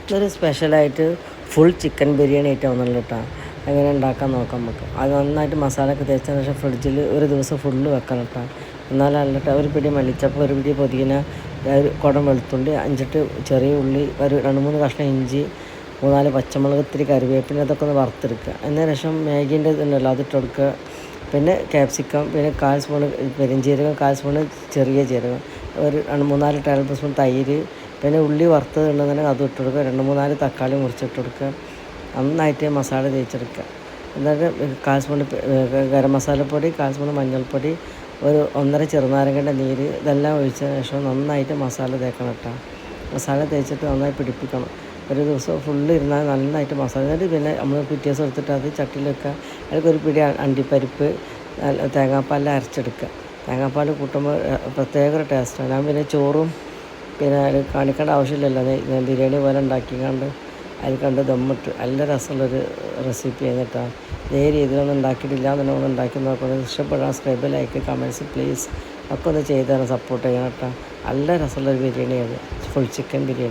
ഇതൊരു സ്പെഷ്യലായിട്ട് full chicken biryani ആയിട്ടാവുന്നുള്ളൂ കേട്ടോ. എങ്ങനെ ഉണ്ടാക്കാൻ നോക്കാം നമുക്ക്. അത് നന്നായിട്ട് മസാലയൊക്കെ തേച്ചതിന് ശേഷം ഫ്രിഡ്ജിൽ ഒരു ദിവസം ഫുള്ള് വെക്കണം കേട്ടോ. എന്നാലും അല്ലട്ട ഒരു പിടി മല്ലിച്ചപ്പ്, ഒരു പിടി പുതിന, ഒരു കുടം വെളുത്തുള്ളി, 5-8 ചെറിയ ഉള്ളി, ഒരു 2-3 കഷ്ണം ഇഞ്ചി, 3-4 പച്ചമുളക്, ഇത്തിരി കറിവേപ്പില, അതൊക്കെ ഒന്ന് വറുത്തെടുക്കുക. എന്നതിന് ശേഷം മാഗീൻ്റെ ഇതുണ്ടല്ലോ അതിട്ട് കൊടുക്കുക. പിന്നെ ക്യാപ്സിക്കം, പിന്നെ 1/4 സ്പൂൺ പെരുംജീരകം, 1/4 സ്പൂൺ ചെറിയ ജീരകം, ഒരു 3-4 ടേബിൾ സ്പൂൺ തൈര്, പിന്നെ ഉള്ളി വറുത്തത് ഉണ്ടെന്നുണ്ടെങ്കിൽ അതും ഇട്ട് കൊടുക്കുക. 2-3-4 തക്കാളി മുറിച്ചിട്ട് കൊടുക്കുക. നന്നായിട്ട് മസാല തേച്ചെടുക്കുക. എന്നിട്ട് 1/4 സ്പൂൺ ഗരം മസാലപ്പൊടി, 1/4 സ്പൂൺ മഞ്ഞൾപ്പൊടി, ഒരു 1.5 ചെറുനാരങ്ങയുടെ നീര്, ഇതെല്ലാം ഒഴിച്ചതിന് ശേഷം നന്നായിട്ട് മസാല തേക്കണം കേട്ടോ. മസാല തേച്ചിട്ട് നന്നായി പിടിപ്പിക്കണം. ഒരു ദിവസം ഫുള്ള് ഇരുന്നാൽ നന്നായിട്ട് മസാല. എന്നിട്ട് പിന്നെ നമ്മൾ പിറ്റേ ദിവസം എടുത്തിട്ട് അത് ചട്ടിയിൽ വെക്കുക. അതിലേക്ക് ഒരു പിടി അണ്ടിപ്പരിപ്പ്, തേങ്ങാപ്പാലെല്ലാം അരച്ചെടുക്കുക. തേങ്ങാപ്പാൽ കൂട്ടുമ്പോൾ പ്രത്യേക ഒരു ടേസ്റ്റാണ്. ഞാൻ പിന്നെ ചോറും പിന്നെ അതിൽ കാണിക്കേണ്ട ആവശ്യമില്ലല്ലോ. ഞാൻ ബിരിയാണി പോലെ ഉണ്ടാക്കിക്കാണ്ട് അതിൽ കണ്ട് ദമ്മിട്ട് നല്ല രസമുള്ളൊരു റെസിപ്പി ആയിട്ടാണ്. ഇതേ രീതിയിലൊന്നും ഉണ്ടാക്കിയിട്ടില്ല എന്നുണ്ടെങ്കിൽ ഒന്ന് ഉണ്ടാക്കി നോക്കുന്നത്. ഇഷ്ടപ്പെടാൻ സബ്സ്ക്രൈബ്, ലൈക്ക്, കമൻറ്റ്സ് പ്ലീസ് ഒക്കെ ഒന്ന് ചെയ്ത് തരാൻ സപ്പോർട്ട് ചെയ്യണം കേട്ടോ. നല്ല രസമുള്ളൊരു ബിരിയാണിയാണ്, ഫുൾ ചിക്കൻ ബിരിയാണി.